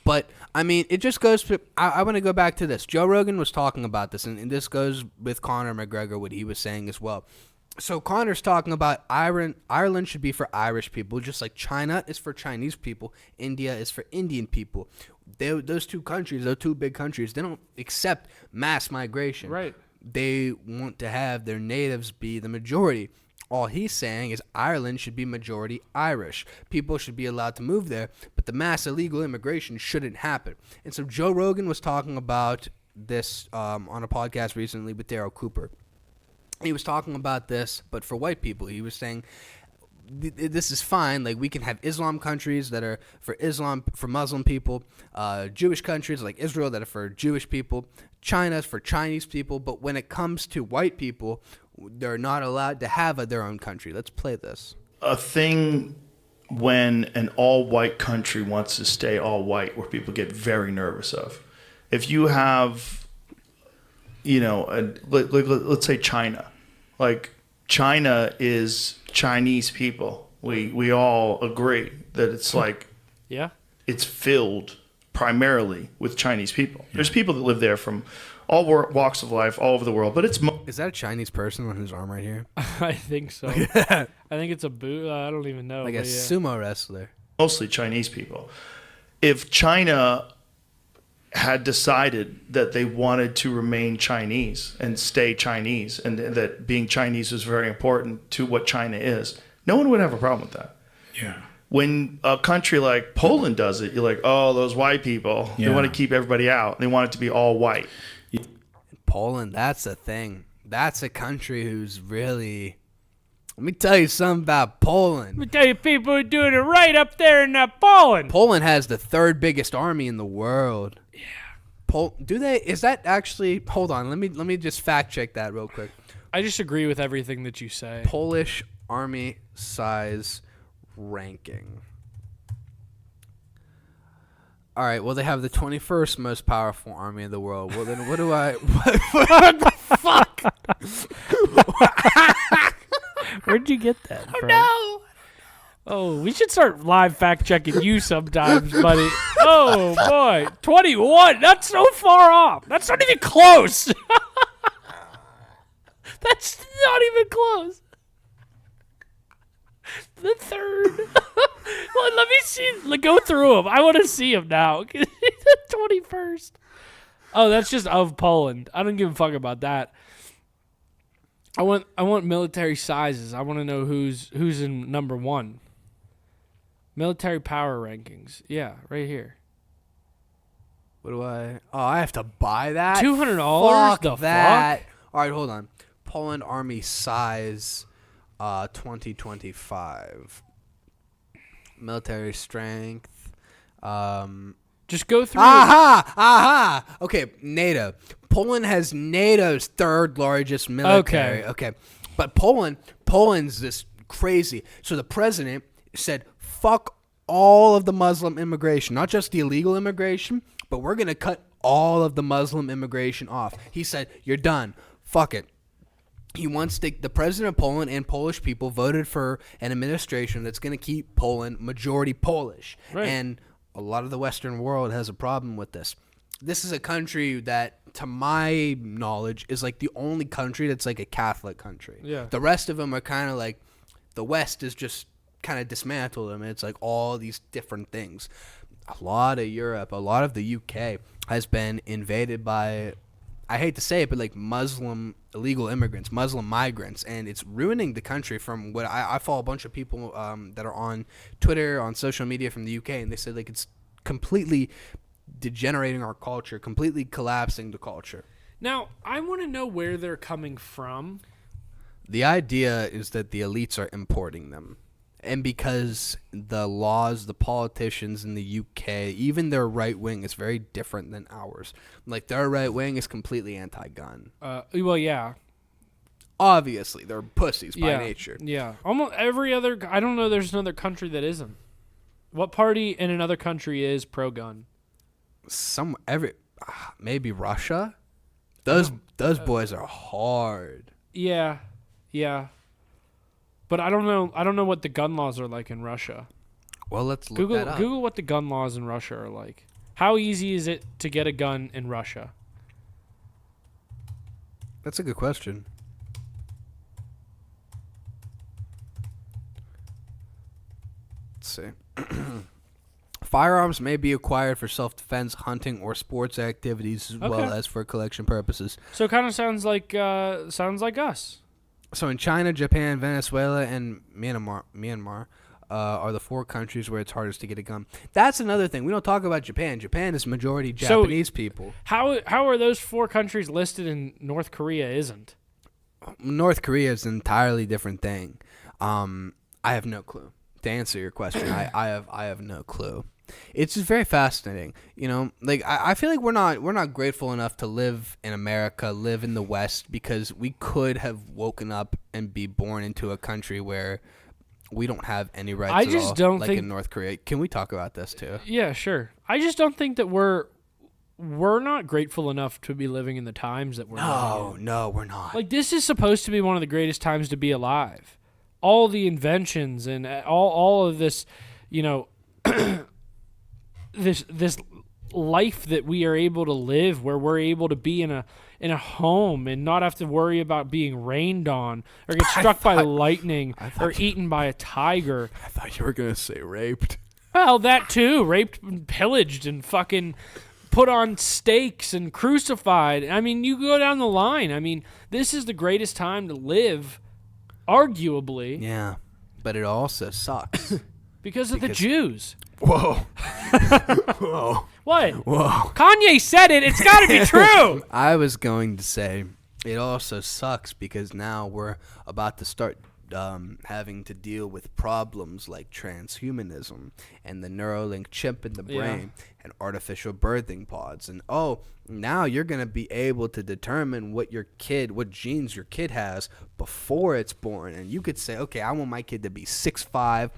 But, I mean, it just goes to – I want to go back to this. Joe Rogan was talking about this, and this goes with Connor McGregor, what he was saying as well. So Connor's talking about Ireland should be for Irish people, just like China is for Chinese people, India is for Indian people. Those two countries, those two big countries, they don't accept mass migration. Right. They want to have their natives be the majority. All he's saying is Ireland should be majority Irish. People should be allowed to move there, but the mass illegal immigration shouldn't happen. And so Joe Rogan was talking about this on a podcast recently with Daryl Cooper. He was talking about this, but for white people. He was saying this is fine. Like, we can have Islam countries that are for Muslim people, Jewish countries like Israel that are for Jewish people, China's for Chinese people. But when it comes to white people, they're not allowed to have their own country. Let's play this. A thing when an all-white country wants to stay all-white, where people get very nervous of. If you have, let's say China. Like, China is Chinese people. We all agree that it's like, yeah, it's filled primarily with Chinese people. There's people that live there from all walks of life, all over the world, but it's... Is that a Chinese person on his arm right here? I think so. I think it's a boot. I don't even know. Like a sumo wrestler. Mostly Chinese people. If China had decided that they wanted to remain Chinese and stay Chinese, and that being Chinese is very important to what China is, no one would have a problem with that. Yeah. When a country like Poland does it, you're like, oh, those white people, they want to keep everybody out. They want it to be all white. Poland, that's a thing. That's a country who's really... Let me tell you something about Poland. Let me tell you, people are doing it right up there in Poland. Poland has the third biggest army in the world. Yeah. Do they? Is that actually? Hold on. Let me just fact check that real quick. I just agree with everything that you say. Polish army size ranking. All right. Well, they have the 21st most powerful army in the world. Well, then what do I? What the fuck? Where'd you get that from? No. Oh, we should start live fact checking you sometimes, buddy. Oh boy, 21. That's so far off. That's not even close. That's not even close. The third. Well, let me see. Go through them. I want to see them now. The 21st. Oh, that's just of Poland. I don't give a fuck about that. I want military sizes. I want to know who's in number one. Military power rankings. Yeah, right here. What do I? Oh, I have to buy that. $200. Fuck that. All right, hold on. Poland army size, 2025. Military strength. Just go through. Aha! Okay, NATO. Poland has NATO's third largest military. Okay. But Poland's this crazy. So the president said, fuck all of the Muslim immigration, not just the illegal immigration, but we're going to cut all of the Muslim immigration off. He said, you're done. Fuck it. He wants the president of Poland and Polish people voted for an administration that's going to keep Poland majority Polish. Right. And a lot of the Western world has a problem with this. This is a country that, to my knowledge, is like the only country that's like a Catholic country. Yeah. The rest of them are kind of like, the West is just kind of dismantled them. It's like all these different things. A lot of Europe, a lot of the UK has been invaded by, I hate to say it, but like Muslim illegal immigrants, Muslim migrants, and it's ruining the country. From what I follow a bunch of people that are on Twitter, on social media from the UK, and they said like it's completely degenerating our culture, completely collapsing the culture. Now, I want to know where they're coming from. The idea is that the elites are importing them. And because the laws, the politicians in the UK, even their right wing is very different than ours. Like, their right wing is completely anti-gun. Well, yeah. Obviously, they're pussies by nature. Yeah. Almost every other... I don't know there's another country that isn't. What party in another country is pro-gun? Maybe Russia? Those boys are hard. Yeah. Yeah. But I don't know what the gun laws are like in Russia. Well, let's look that up. Google what the gun laws in Russia are like. How easy is it to get a gun in Russia? That's a good question. Let's see. Firearms may be acquired for self-defense, hunting, or sports activities, as well as for collection purposes. So it kind of sounds like us. So in China, Japan, Venezuela, and Myanmar are the 4 countries where it's hardest to get a gun. That's another thing. We don't talk about Japan. Japan is majority Japanese people. How are those 4 countries listed and North Korea isn't? North Korea is an entirely different thing. I have no clue. To answer your question, I have no clue. It's just very fascinating. You know, like I feel like we're not grateful enough to live in America, live in the West, because we could have woken up and be born into a country where we don't have any rights I at just all, don't like think in North Korea. Can we talk about this too? Yeah, sure. I just don't think that we're not grateful enough to be living in the times that we're living in. No, we're not. Like, this is supposed to be one of the greatest times to be alive. All the inventions and all of this, you know, this life that we are able to live, where we're able to be in a home and not have to worry about being rained on or get struck by lightning or eaten by a tiger. I thought you were gonna say raped. Well, that too. Raped and pillaged and fucking put on stakes and crucified. I mean, you go down the line. I mean, this is the greatest time to live, arguably. Yeah, but it also sucks. Because of the Jews. Whoa. Whoa. What? Whoa. Kanye said it. It's got to be true. I was going to say it also sucks because now we're about to start having to deal with problems like transhumanism and the Neuralink chip in the brain and artificial birthing pods. And now you're going to be able to determine what genes your kid has before it's born. And you could say, okay, I want my kid to be 6'5",